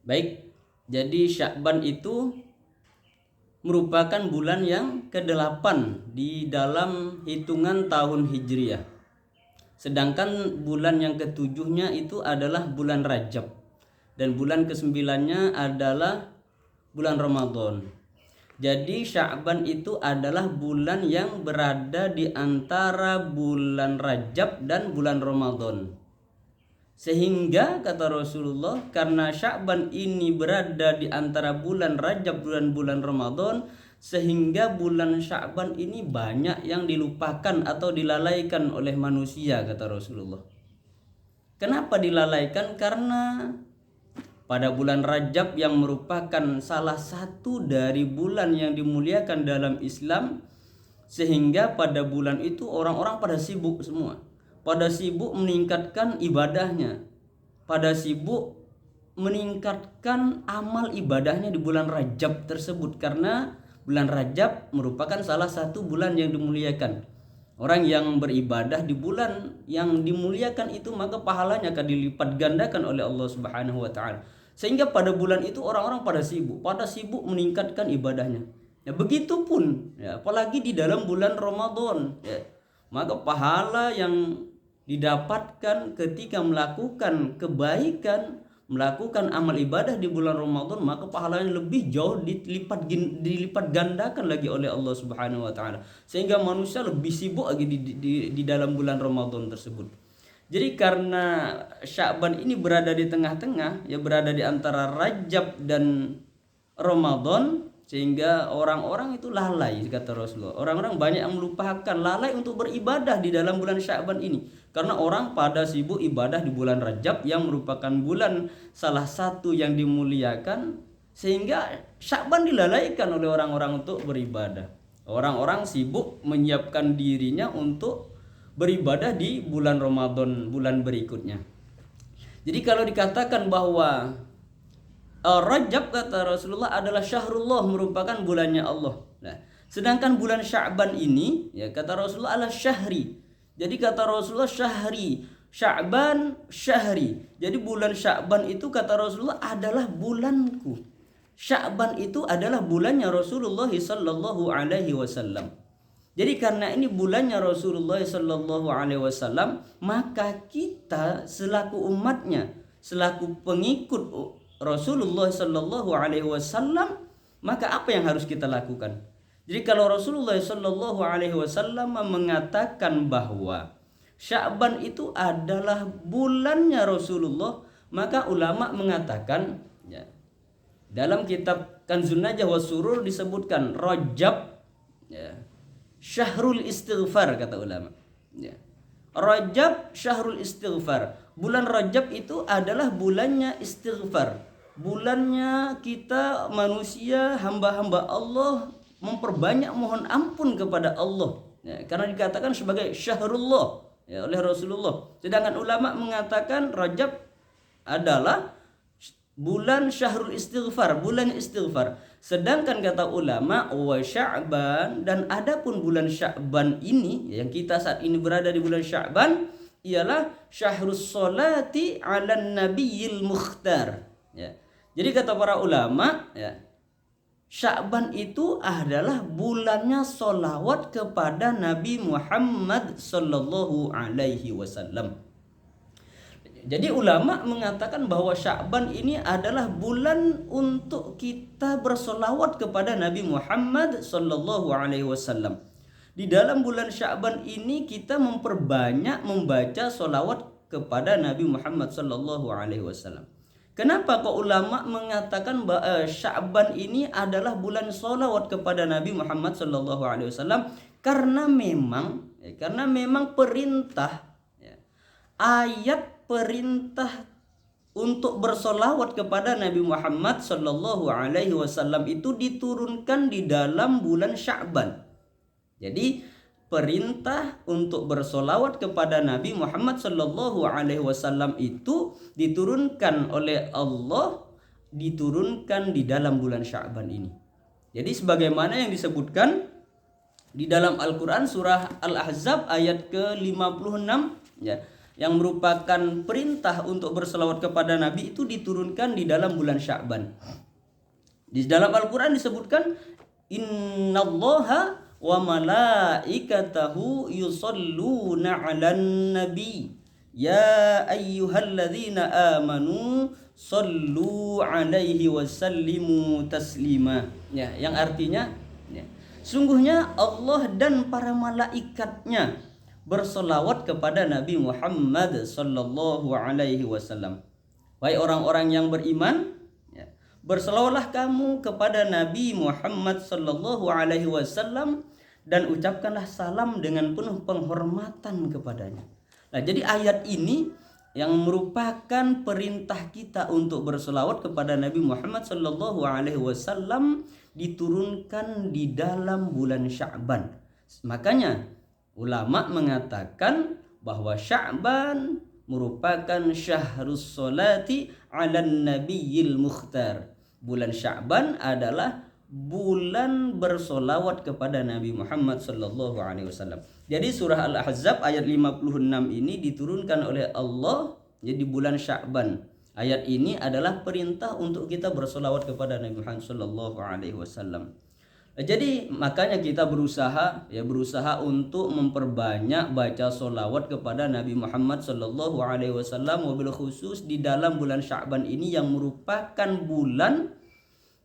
Baik, jadi Sya'ban itu merupakan bulan yang ke-8 di dalam hitungan tahun Hijriah. Sedangkan bulan yang ketujuhnya itu adalah bulan Rajab. Dan bulan ke-9-nya adalah bulan Ramadan. Jadi Sya'ban itu adalah bulan yang berada di antara bulan Rajab dan bulan Ramadan. Sehingga kata Rasulullah, karena Sya'ban ini berada di antara bulan Rajab dan bulan Ramadan, sehingga bulan Sya'ban ini banyak yang dilupakan atau dilalaikan oleh manusia, kata Rasulullah. Kenapa dilalaikan? Karena pada bulan Rajab yang merupakan salah satu dari bulan yang dimuliakan dalam Islam, sehingga pada bulan itu orang-orang pada sibuk semua. Pada sibuk meningkatkan ibadahnya. Pada sibuk meningkatkan amal ibadahnya di bulan Rajab tersebut. Karena bulan Rajab merupakan salah satu bulan yang dimuliakan. Orang yang beribadah di bulan yang dimuliakan itu, maka pahalanya akan dilipat gandakan oleh Allah Subhanahu wa taala. Sehingga pada bulan itu orang-orang pada sibuk meningkatkan ibadahnya. Ya begitupun ya, apalagi di dalam bulan Ramadan ya. Maka pahala yang didapatkan ketika melakukan kebaikan, melakukan amal ibadah di bulan Ramadan, maka pahalanya lebih jauh dilipat gandakan lagi oleh Allah Subhanahu wa taala. Sehingga manusia lebih sibuk lagi di dalam bulan Ramadan tersebut. Jadi karena Sya'ban ini berada di tengah-tengah, ya berada di antara Rajab dan Ramadan, sehingga orang-orang itu lalai, kata Rasulullah. Orang-orang banyak yang melupakan, lalai untuk beribadah di dalam bulan Sya'ban ini. Karena orang pada sibuk ibadah di bulan Rajab yang merupakan bulan salah satu yang dimuliakan, sehingga Sya'ban dilalaikan oleh orang-orang untuk beribadah. Orang-orang sibuk menyiapkan dirinya untuk beribadah di bulan Ramadan, bulan berikutnya. Jadi kalau dikatakan bahwa Rajab, kata Rasulullah, adalah syahrullah, merupakan bulannya Allah. Nah, sedangkan bulan Sya'ban ini, ya kata Rasulullah, adalah syahri. Jadi kata Rasulullah syahri, Sya'ban syahri. Jadi bulan Sya'ban itu kata Rasulullah adalah bulanku. Sya'ban itu adalah bulannya Rasulullah sallallahu alaihi wasallam. Jadi karena ini bulannya Rasulullah sallallahu alaihi wasallam, maka kita selaku umatnya, selaku pengikut Rasulullah sallallahu alaihi wasallam, maka apa yang harus kita lakukan? Jadi kalau Rasulullah sallallahu alaihi wasallam mengatakan bahwa Sya'ban itu adalah bulannya Rasulullah, maka ulama mengatakan ya, dalam kitab Kanzun Najah was Surur disebutkan Rajab ya, syahrul istighfar, kata ulama ya. Rajab syahrul istighfar. Bulan Rajab itu adalah bulannya istighfar. Bulannya kita manusia, hamba-hamba Allah, memperbanyak mohon ampun kepada Allah ya, karena dikatakan sebagai syahrullah ya, oleh Rasulullah. Sedangkan ulama mengatakan Rajab adalah bulan syahrul istighfar, bulan istighfar. Sedangkan kata ulama wa Sya'ban, dan adapun bulan Sya'ban ini yang kita saat ini berada di bulan Sya'ban, ialah syahrus sholati 'alan nabiyil mukhtar ya. Jadi kata para ulama ya, Sya'ban itu adalah bulannya sholawat kepada Nabi Muhammad sallallahu alaihi wasallam. Jadi ulama mengatakan bahwa Sya'ban ini adalah bulan untuk kita bersolawat kepada Nabi Muhammad sallallahu alaihi wasallam. Di dalam bulan Sya'ban ini kita memperbanyak membaca solawat kepada Nabi Muhammad sallallahu alaihi wasallam. Kenapa kok ulama mengatakan bahwa Sya'ban ini adalah bulan solawat kepada Nabi Muhammad sallallahu alaihi wasallam? Karena memang perintah ya, ayat perintah untuk bersolawat kepada Nabi Muhammad sallallahu alaihi wasallam itu diturunkan di dalam bulan Sya'ban. Jadi perintah untuk bersolawat kepada Nabi Muhammad sallallahu alaihi wasallam itu diturunkan oleh Allah, diturunkan di dalam bulan Sya'ban ini. Jadi sebagaimana yang disebutkan di dalam Al-Quran surah Al-Ahzab ayat ke-56 ya. yang merupakan perintah untuk berselawat kepada Nabi itu diturunkan di dalam bulan Sya'ban. Di dalam Al-Quran disebutkan innallaha wa malaikatahu yusalluna 'alan nabi ya ayyuhalladzina amanu sallu 'alaihi wasallimu taslima. Ya, yang artinya ya, sungguhnya Allah dan para malaikatnya bersolawat kepada Nabi Muhammad sallallahu alaihi wasallam. Wahai orang-orang yang beriman, ya, berselawatlah kamu kepada Nabi Muhammad sallallahu alaihi wasallam dan ucapkanlah salam dengan penuh penghormatan kepadanya. Nah, jadi ayat ini yang merupakan perintah kita untuk berselawat kepada Nabi Muhammad sallallahu alaihi wasallam diturunkan di dalam bulan Sya'ban. Makanya ulama mengatakan bahwa Sya'ban merupakan syahrus solati 'alan nabiyil mukhtar. Bulan Sya'ban adalah bulan bersolawat kepada Nabi Muhammad sallallahu alaihi wasallam. Jadi surah Al-Ahzab ayat 56 ini diturunkan oleh Allah jadi bulan Sya'ban. Ayat ini adalah perintah untuk kita bersolawat kepada Nabi Muhammad sallallahu alaihi wasallam. Jadi makanya kita berusaha untuk memperbanyak baca solawat kepada Nabi Muhammad sallallahu alaihi wasallam, wabil khusus di dalam bulan Sya'ban ini yang merupakan bulan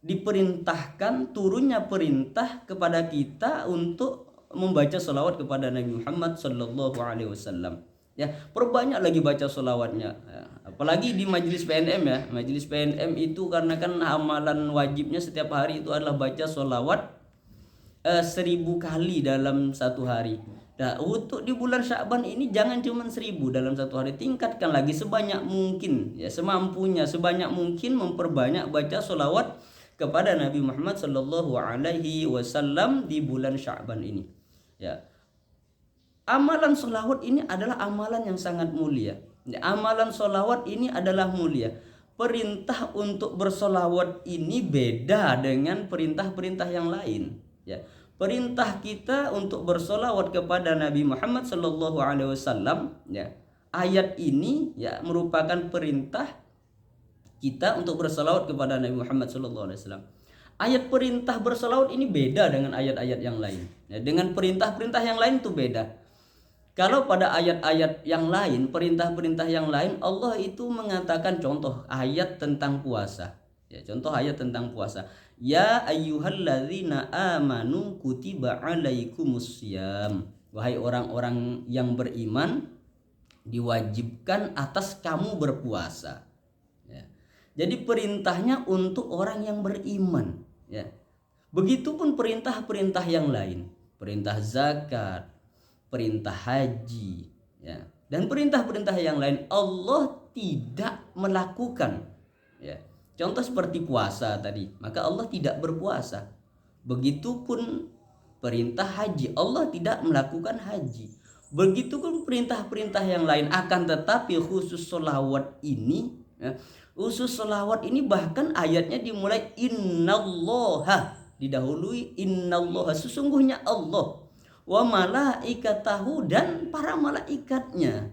diperintahkan turunnya perintah kepada kita untuk membaca solawat kepada Nabi Muhammad sallallahu alaihi wasallam. Ya, perbanyak lagi baca solawatnya. Ya, apalagi di majelis PNM ya. Majelis PNM itu karena kan amalan wajibnya setiap hari itu adalah baca solawat 1000 kali dalam satu hari. Nah, untuk di bulan Sya'ban ini jangan cuma 1000 dalam satu hari, tingkatkan lagi sebanyak mungkin, ya semampunya, sebanyak mungkin memperbanyak baca solawat kepada Nabi Muhammad sallallahu alaihi wasallam di bulan Sya'ban ini. Ya. Amalan solawat ini adalah amalan yang sangat mulia. Ya, amalan solawat ini adalah mulia. Perintah untuk bersolawat ini beda dengan perintah-perintah yang lain. Ya, perintah kita untuk bersolawat kepada Nabi Muhammad sallallahu alaihi wasallam, ya, ayat ini ya merupakan perintah kita untuk bersolawat kepada Nabi Muhammad sallallahu alaihi wasallam. Ayat perintah bersolawat ini beda dengan ayat-ayat yang lain. Ya, dengan perintah-perintah yang lain itu beda. Kalau pada ayat-ayat yang lain, perintah-perintah yang lain, Allah itu mengatakan contoh ayat tentang puasa. Ya, contoh ayat tentang puasa. Ya ayyuhalladzina amanu kutiba alaikumussyam. Wahai orang-orang yang beriman, diwajibkan atas kamu berpuasa. Ya. Jadi perintahnya untuk orang yang beriman. Ya. Begitupun perintah-perintah yang lain. Perintah zakat, perintah haji, ya, dan perintah-perintah yang lain Allah tidak melakukan. Ya. Contoh seperti puasa tadi, maka Allah tidak berpuasa. Begitupun perintah haji, Allah tidak melakukan haji. Begitupun perintah-perintah yang lain. Akan tetapi khusus sholawat ini, ya, khusus sholawat ini bahkan ayatnya dimulai innallaha, didahului innallaha, sesungguhnya Allah, wa malaikatahu, dan para malaikatnya,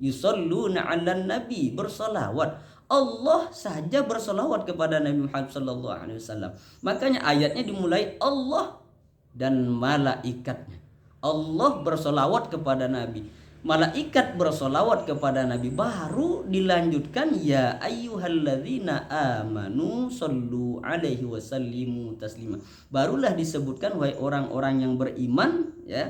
yusalluna 'alan nabi, bersolawat. Allah saja bersolawat kepada Nabi Muhammad sallallahu alaihi wasallam. Makanya ayatnya dimulai Allah dan malaikatnya. Allah bersolawat kepada Nabi, malaikat bersolawat kepada Nabi, baru dilanjutkan ya ayyuhalladzina amanu sallu alaihi wasallimu taslima. Barulah disebutkan wahai orang-orang yang beriman, ya,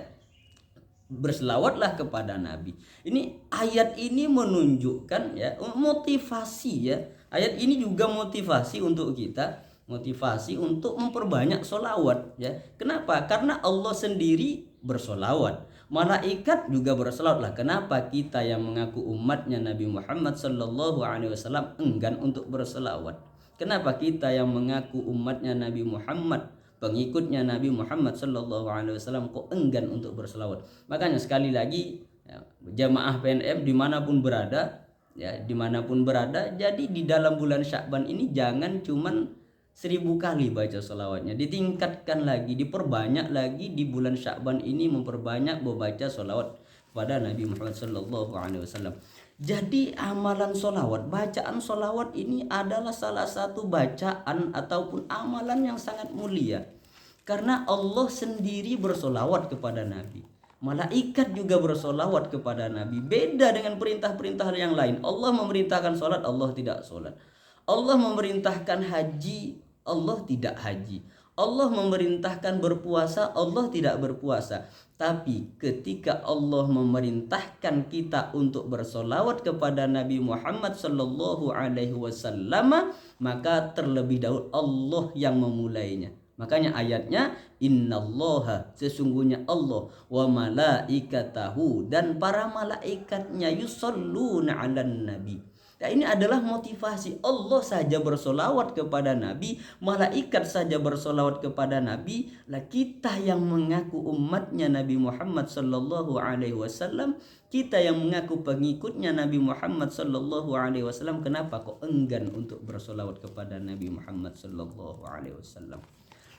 berselawatlah kepada Nabi. Ini ayat ini menunjukkan, ya, motivasi, ya. Ayat ini juga motivasi untuk kita, motivasi untuk memperbanyak solawat, ya. Kenapa? Karena Allah sendiri bersolawat, malaikat juga bersolawat lah. Kenapa kita yang mengaku umatnya Nabi Muhammad sallallahu alaihi wasallam enggan untuk bersolawat? Kenapa kita yang mengaku umatnya Nabi Muhammad, pengikutnya Nabi Muhammad sallallahu alaihi wasallam kok enggan untuk bersolawat? Makanya sekali lagi, ya, jamaah PNM dimanapun berada, ya, dimanapun berada, jadi di dalam bulan Sya'ban ini jangan cuman 1000 kali baca solawatnya, ditingkatkan lagi, diperbanyak lagi di bulan Sya'ban ini, memperbanyak membaca solawat kepada Nabi Muhammad sallallahu alaihi wasallam. Jadi amalan solawat, bacaan solawat ini adalah salah satu bacaan ataupun amalan yang sangat mulia. Karena Allah sendiri bersolawat kepada Nabi. Malaikat juga bersolawat kepada Nabi. Beda dengan perintah-perintah yang lain. Allah memerintahkan solat, Allah tidak solat. Allah memerintahkan haji, Allah tidak haji. Allah memerintahkan berpuasa, Allah tidak berpuasa. Tapi ketika Allah memerintahkan kita untuk bersolawat kepada Nabi Muhammad sallallahu alaihi wasallam, maka terlebih dahulu Allah yang memulainya. Makanya ayatnya, innallaha, sesungguhnya Allah, wa malaikatahu, dan para malaikatnya, yusholluna 'alan nabi. Nah, ini adalah motivasi. Allah saja bersolawat kepada Nabi, malaikat saja bersolawat kepada Nabi. Lah kita yang mengaku umatnya Nabi Muhammad sallallahu alaihi wasallam, kita yang mengaku pengikutnya Nabi Muhammad sallallahu alaihi wasallam, kenapa kok enggan untuk bersolawat kepada Nabi Muhammad sallallahu alaihi wasallam?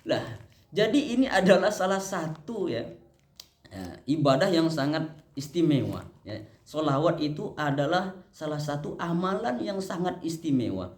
Lah, jadi ini adalah salah satu ibadah yang sangat istimewa. Solawat itu adalah salah satu amalan yang sangat istimewa.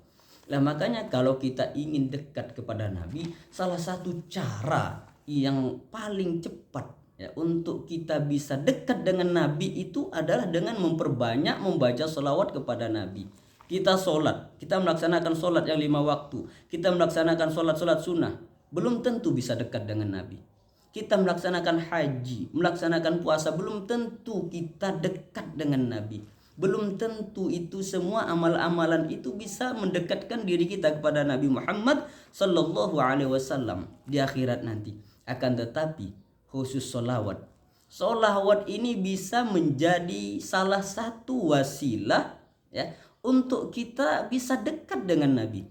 Nah, makanya kalau kita ingin dekat kepada Nabi, salah satu cara yang paling cepat untuk kita bisa dekat dengan Nabi itu adalah dengan memperbanyak membaca solawat kepada Nabi. Kita sholat, kita melaksanakan sholat yang 5 waktu, kita melaksanakan sholat sunnah, belum tentu bisa dekat dengan Nabi. Kita melaksanakan haji, melaksanakan puasa, belum tentu kita dekat dengan Nabi. Belum tentu itu semua amal-amalan itu bisa mendekatkan diri kita kepada Nabi Muhammad sallallahu alaihi wasallam di akhirat nanti. Akan tetapi khusus solawat. Solawat ini bisa menjadi salah satu wasilah untuk kita bisa dekat dengan Nabi.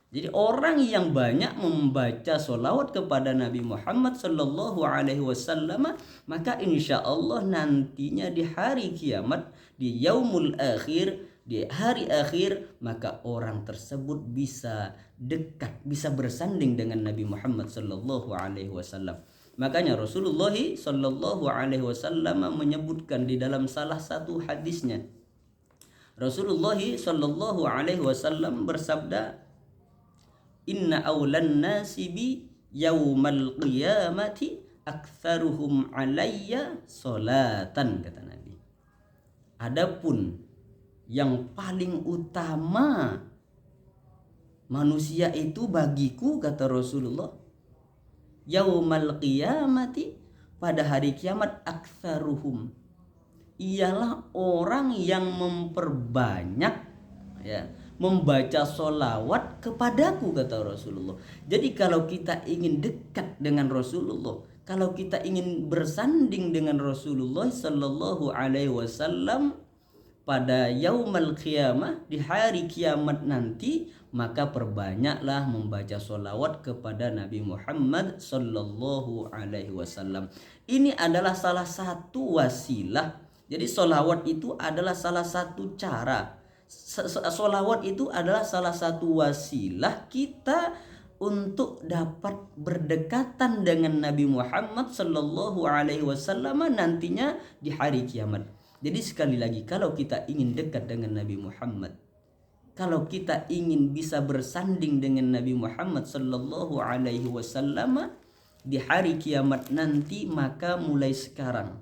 Jadi orang yang banyak membaca solawat kepada Nabi Muhammad sallallahu alaihi wasallam, maka insya Allah nantinya di hari kiamat, di yaumul akhir, di hari akhir, maka orang tersebut bisa dekat, bisa bersanding dengan Nabi Muhammad sallallahu alaihi wasallam. Makanya Rasulullah sallallahu alaihi wasallam menyebutkan di dalam salah satu hadisnya, Rasulullah sallallahu alaihi wasallam bersabda, inna awlan nasi bi yaumal qiyamati aktsaruhum alayya solatan, kata Nabi. Adapun yang paling utama manusia itu bagiku, kata Rasulullah, yaumal qiyamati, pada hari kiamat, aktsaruhum, ialah orang yang memperbanyak membaca solawat kepadaku, kata Rasulullah. Jadi kalau kita ingin dekat dengan Rasulullah, kalau kita ingin bersanding dengan Rasulullah sallallahu alaihi wasallam pada yaumul qiyamah, di hari kiamat nanti, maka perbanyaklah membaca solawat kepada Nabi Muhammad sallallahu alaihi wasallam. Ini adalah salah satu wasilah. Jadi solawat itu adalah salah satu cara. Solawat itu adalah salah satu wasilah kita untuk dapat berdekatan dengan Nabi Muhammad sallallahu alaihi wasallam nantinya di hari kiamat. Jadi sekali lagi, kalau kita ingin dekat dengan Nabi Muhammad, kalau kita ingin bisa bersanding dengan Nabi Muhammad sallallahu alaihi wasallam di hari kiamat nanti, maka mulai sekarang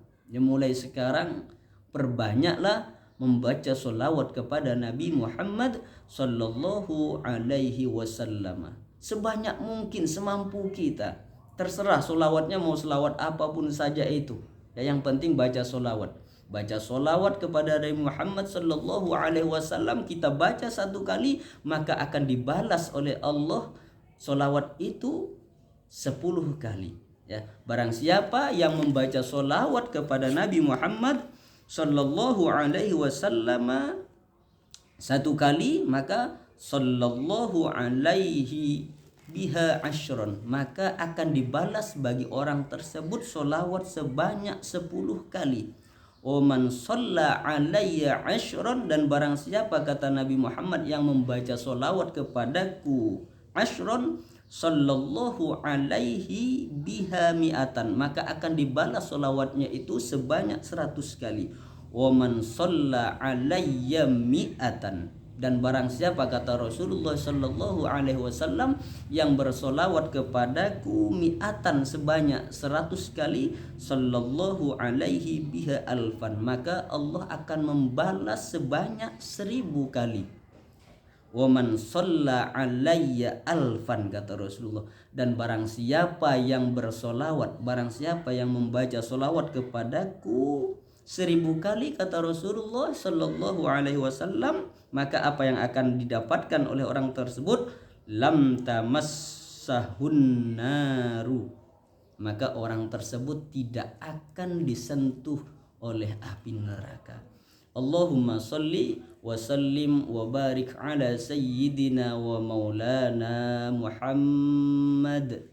perbanyaklah membaca solawat kepada Nabi Muhammad sallallahu alaihi wasallam sebanyak mungkin, semampu kita. Terserah solawatnya mau solawat apapun saja itu. Yang penting baca solawat. Baca solawat kepada Nabi Muhammad sallallahu alaihi wasallam, kita baca 1 kali, maka akan dibalas oleh Allah solawat itu 10 kali. Barang siapa yang membaca solawat kepada Nabi Muhammad sallallahu alaihi wasallam 1 kali, maka sallallahu alaihi biha asyron, maka akan dibalas bagi orang tersebut solawat sebanyak 10 kali. Oman shalla alayya asyron, dan barang siapa, kata Nabi Muhammad, yang membaca solawat kepadaku asyron, sallallahu alaihi biha mi'atan, maka akan dibalas solawatnya itu sebanyak 100 kali. Wa man shalla alayya mi'atan, dan barang siapa, kata Rasulullah sallallahu alaihi wasallam, yang bersolawat kepadaku mi'atan sebanyak 100 kali, sallallahu alaihi biha alfan, maka Allah akan membalas sebanyak 1000 kali. Wa man shalla alayya alfan, kata Rasulullah, dan barang siapa yang bersolawat, barang siapa yang membaca solawat kepadaku 1000 kali, kata Rasulullah sallallahu alaihi wasallam, maka apa yang akan didapatkan oleh orang tersebut? Lam tamassahun naru, maka orang tersebut tidak akan disentuh oleh api neraka. Allahumma salli wa sallim wa barik ala sayyidina wa maulana Muhammad.